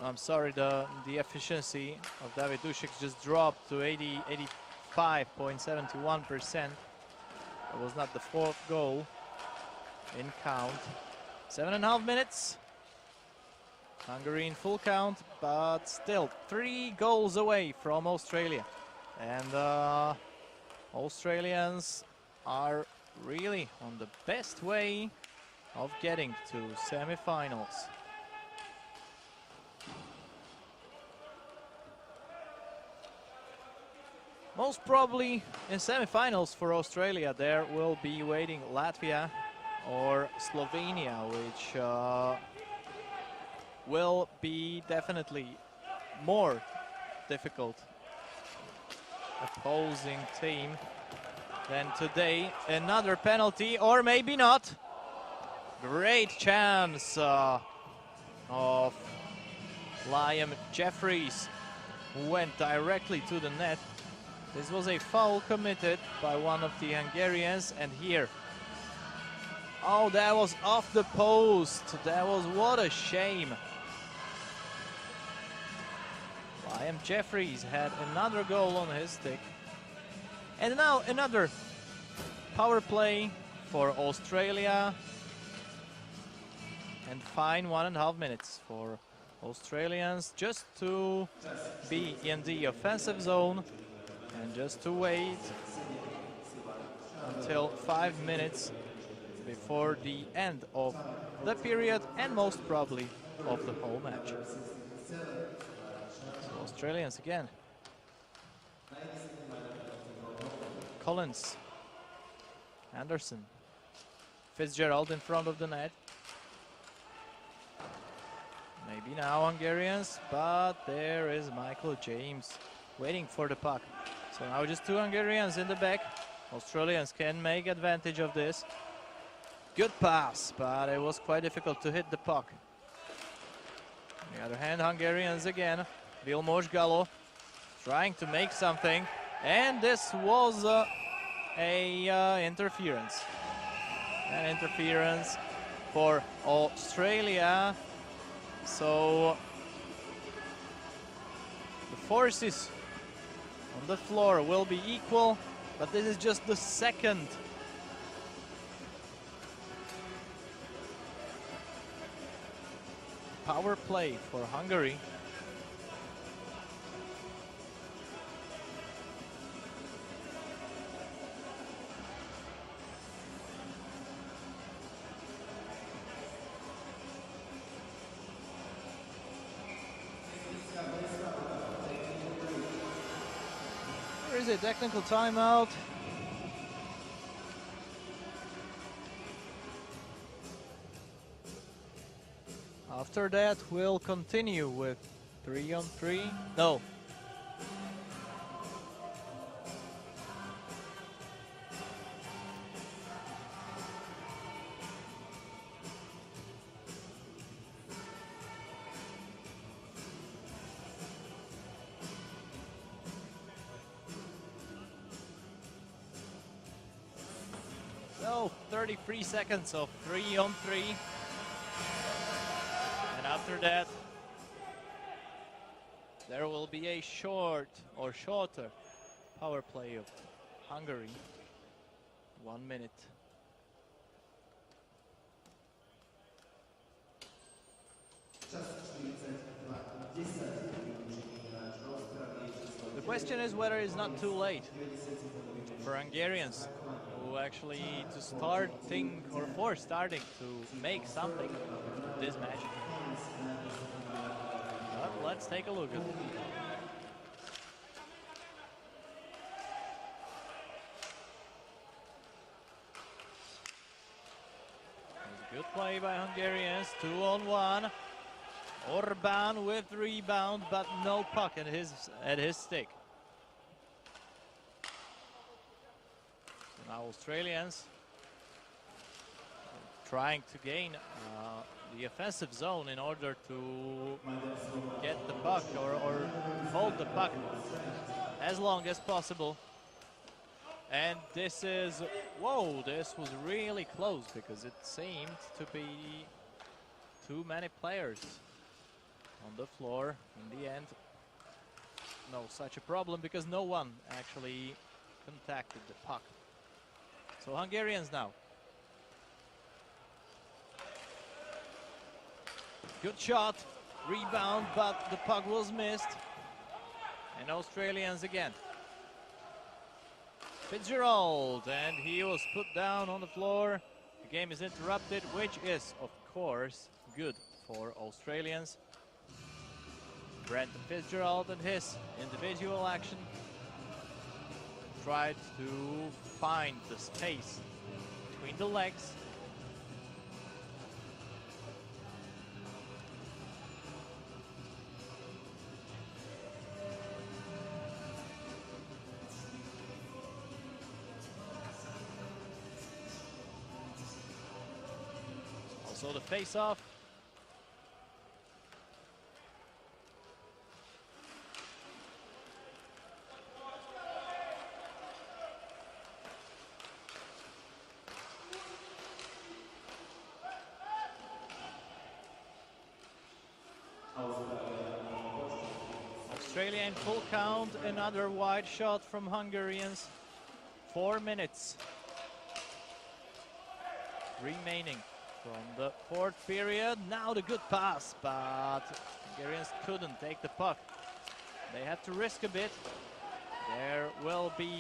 I'm sorry, the efficiency of David Dušek just dropped to 85.71%. It was not the fourth goal in count. 7.5 minutes. Hungary in full count, but still 3 goals away from Australia. And Australians are really on the best way of getting to semi-finals. Most probably in semi-finals for Australia there will be waiting Latvia or Slovenia, which will be definitely more difficult opposing team than today. Another penalty, or maybe not. Great chance of Liam Jeffries, who went directly to the net. This was a foul committed by one of the Hungarians, and here, oh, that was off the post. That was, what a shame. Liam Jeffries had another goal on his stick. And now another power play for Australia. And fine 1.5 minutes for Australians just to be in the offensive zone. And just to wait until 5 minutes before the end of the period and most probably of the whole match. So Australians again. Collins, Anderson, Fitzgerald in front of the net. Maybe now Hungarians, but there is Michael James waiting for the puck. So now just 2 Hungarians in the back. Australians can make advantage of this. Good pass, but it was quite difficult to hit the puck. On the other hand, Hungarians again. Vilmos Gallo trying to make something. And this was interference. An interference for Australia. So the forces on the floor will be equal, But this is just the second power play for Hungary. There is a technical timeout. After that, we'll continue with 3-on-3. No. So, 33 seconds of 3-on-3. And after that, there will be a shorter power play of Hungary. 1 minute. The question is whether it's not too late for Hungarians who actually to starting or for starting to make something of this match. But let's take a look at it. Good play by Hungarians, 2-on-1. Orban with rebound, but no puck at his stick. So now Australians trying to gain the offensive zone in order to get the puck or hold the puck as long as possible. And this is, whoa, this was really close because it seemed to be too many players on the floor. In the end, no such a problem because no one actually contacted the puck. So Hungarians now. Good shot, rebound, but the puck was missed. And Australians again. Fitzgerald, and he was put down on the floor. The game is interrupted, which is, of course, good for Australians. Brendan Fitzgerald and his individual action tried to find the space between the legs. So the face-off. Australia in full count, another wide shot from Hungarians. 4 minutes remaining from the fourth period. Now the good pass, but Hungarians couldn't take the puck. They had to risk a bit. There will be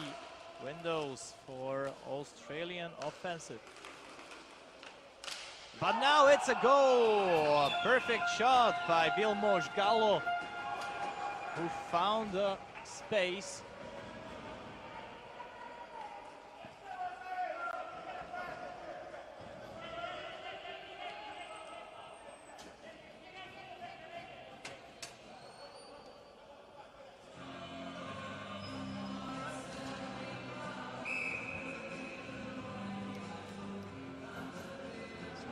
windows for Australian offensive. But now it's a goal! A perfect shot by Vilmos Gallo, who found the space.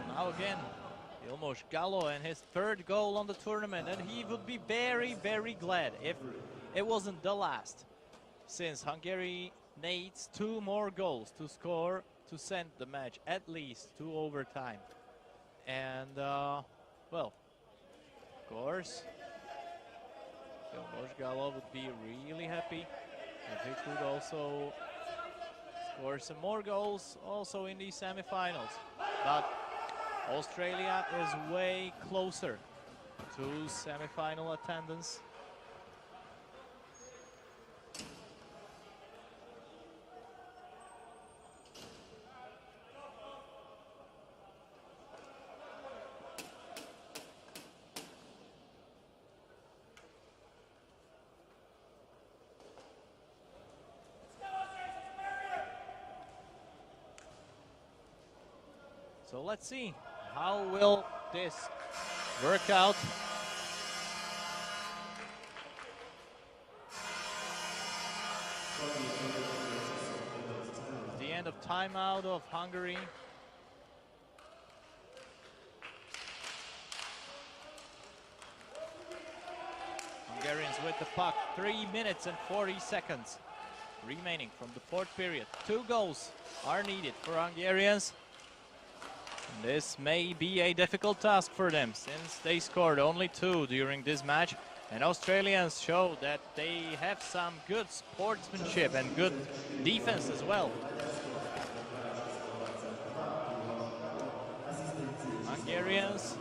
Now again, Vilmos Gallo and his third goal on the tournament, and he would be very, very glad if it wasn't the last, since Hungary needs 2 more goals to score to send the match at least to overtime. And, well, of course, Vilmos Gallo would be really happy if he could also score some more goals also in these semifinals. But Australia is way closer to semifinal attendance. So let's see, how will this work out? The end of timeout of Hungary. Hungarians with the puck, 3 minutes and 40 seconds remaining from the fourth period. 2 goals are needed for Hungarians. This may be a difficult task for them, since they scored only 2 during this match, and Australians show that they have some good sportsmanship and good defense as well. Hungarians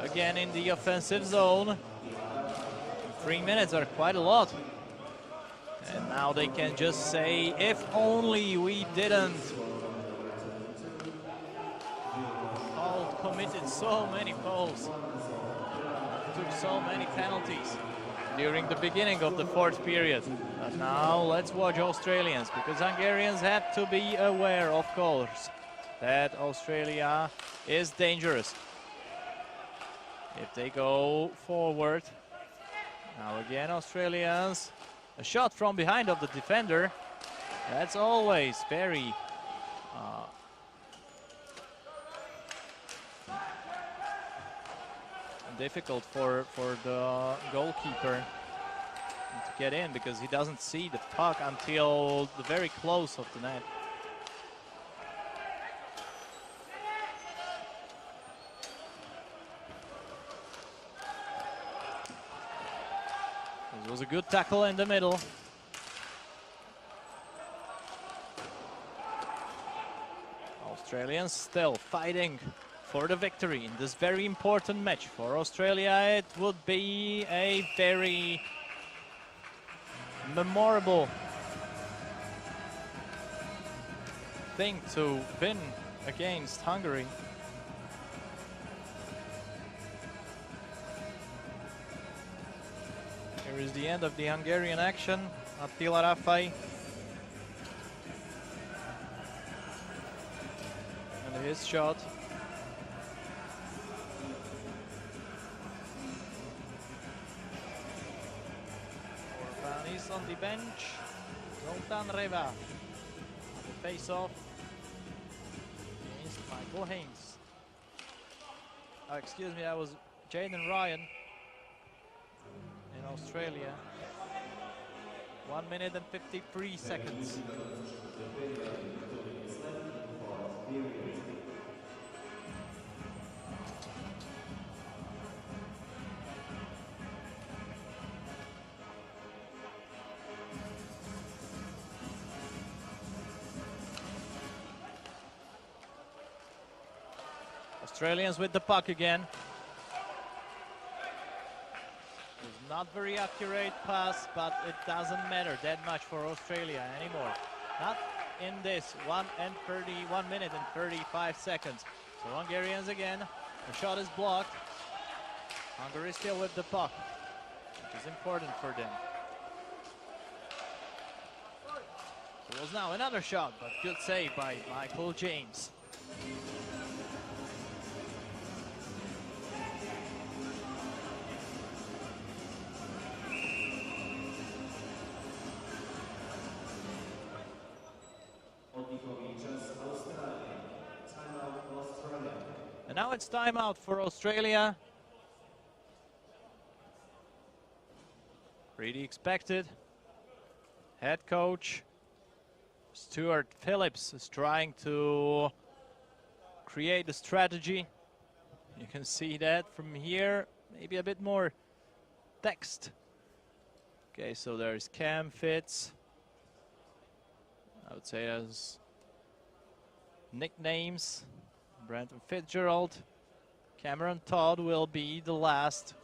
again in the offensive zone. 3 minutes are quite a lot, and now they can just say, if only we didn't committed so many fouls, took so many penalties during the beginning of the fourth period. But now let's watch Australians, because Hungarians have to be aware, of course, that Australia is dangerous if they go forward. Now again Australians, a shot from behind of the defender. That's always very difficult for the goalkeeper to get in, because he doesn't see the puck until the very close of the net. This was a good tackle in the middle. Australians still fighting for the victory in this very important match. For Australia, it would be a very memorable thing to win against Hungary. Here is the end of the Hungarian action. Attila Rafai. And his shot. On the bench, Zoltán Reva, the face-off against Michael Haynes. Oh, excuse me, that was Jaden Ryan in Australia. 1 minute and 53 seconds. Australians with the puck again. It's not very accurate pass, but it doesn't matter that much for Australia anymore. Not in this 1 minute and 35 seconds. So Hungarians again. The shot is blocked. Hungary still with the puck, which is important for them. It was now another shot, but good save by Michael James. And now it's timeout for Australia. Pretty expected. Head coach Stuart Phillips is trying to create a strategy. You can see that from here. Maybe a bit more text. Okay, so there's Cam Fitz. I would say as nicknames. Brenton Fitzgerald, Cameron Todd will be the last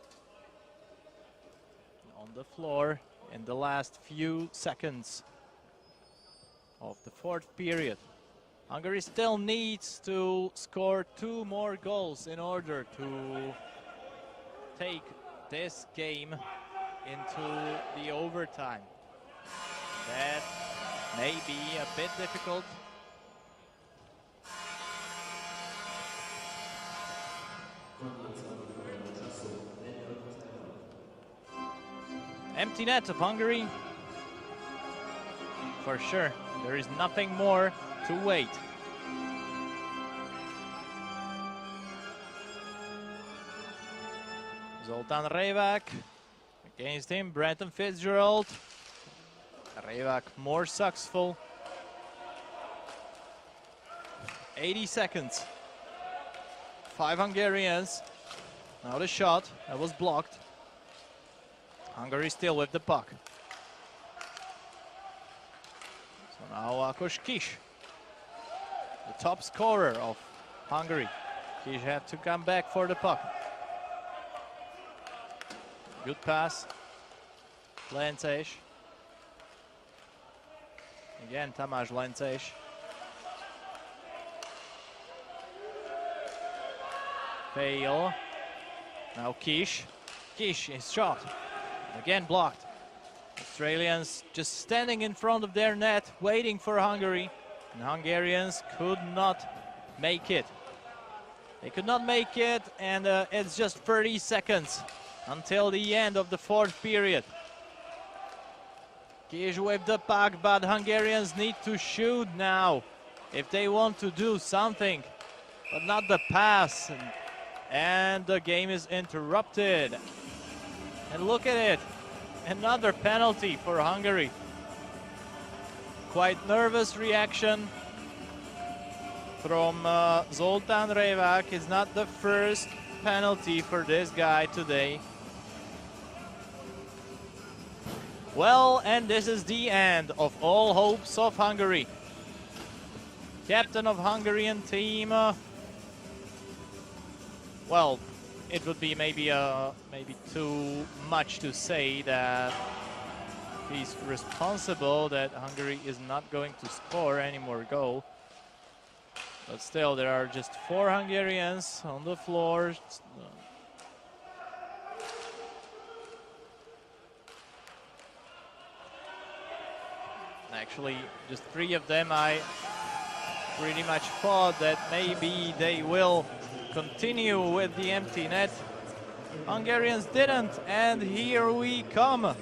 on the floor in the last few seconds of the fourth period. Hungary still needs to score 2 more goals in order to take this game into the overtime. That may be a bit difficult. Empty net of Hungary. For sure, there is nothing more to wait. Zoltán Rejvák. Against him, Brenton Fitzgerald. Rejvák more successful. 80 seconds. 5 Hungarians. Now the shot that was blocked. Hungary still with the puck. So now Ákos Kiss, the top scorer of Hungary. Kiss had to come back for the puck. Good pass. Lencés. Again, Tamás Lencés. Fail. Now Kiss. Kiss, his shot. Again blocked. Australians just standing in front of their net, waiting for Hungary. And Hungarians could not make it. They could not make it, and it's just 30 seconds until the end of the fourth period. Kiss with the puck, but Hungarians need to shoot now if they want to do something, but not the pass. And the game is interrupted. And look at it, another penalty for Hungary. Quite nervous reaction from Zoltán Rejvák. It's not the first penalty for this guy today. Well, and this is the end of all hopes of Hungary. Captain of Hungarian team, well, it would be maybe too much to say that he's responsible that Hungary is not going to score any more goal. But still, there are just 4 Hungarians on the floor. Actually, just 3 of them, I pretty much thought that maybe they will continue with the empty net. Hungarians didn't, and here we come.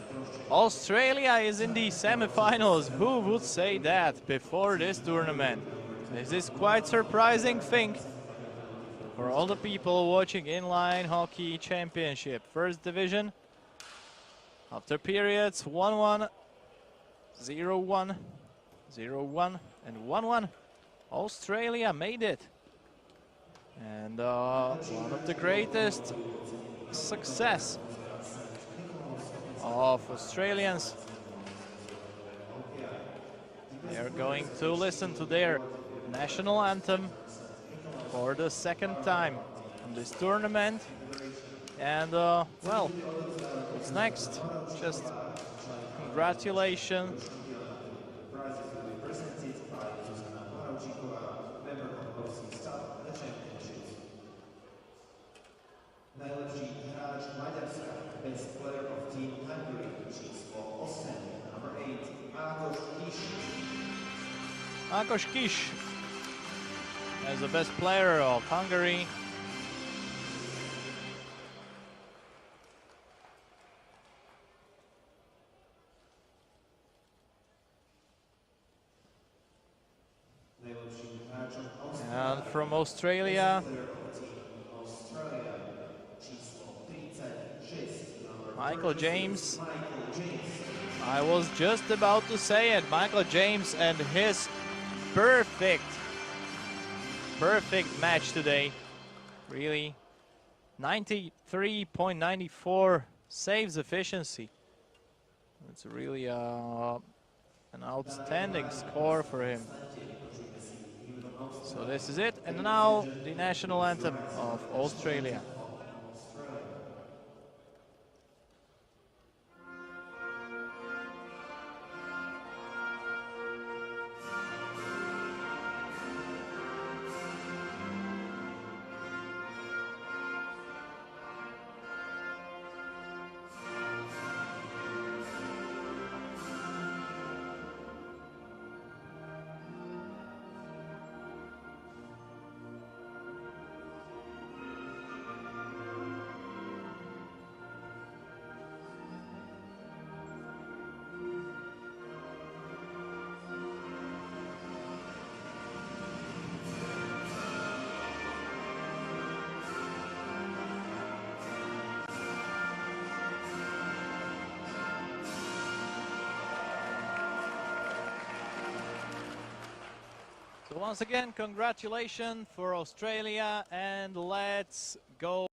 Australia is in the semifinals. Who would say that before this tournament? This is quite surprising thing for all the people watching InLine Hockey Championship. First division. After periods, 1-1, 0-1, 0-1, and 1-1. Australia made it. And one of the greatest success of Australians. They are going to listen to their national anthem for the second time in this tournament. And well, what's next? Just congratulations. Najlepší hráč Maďarska, best player of team Hungary, číslo 8, number 8, Ákos Kiss. Ákos Kiss as the best player of Hungary. And from Australia, Michael James. I was just about to say it. Michael James and his perfect match today. Really, 93.94 saves efficiency. It's really an An outstanding score for him. So this is it, and now the national anthem of Australia. So once again, congratulations for Australia, and let's go.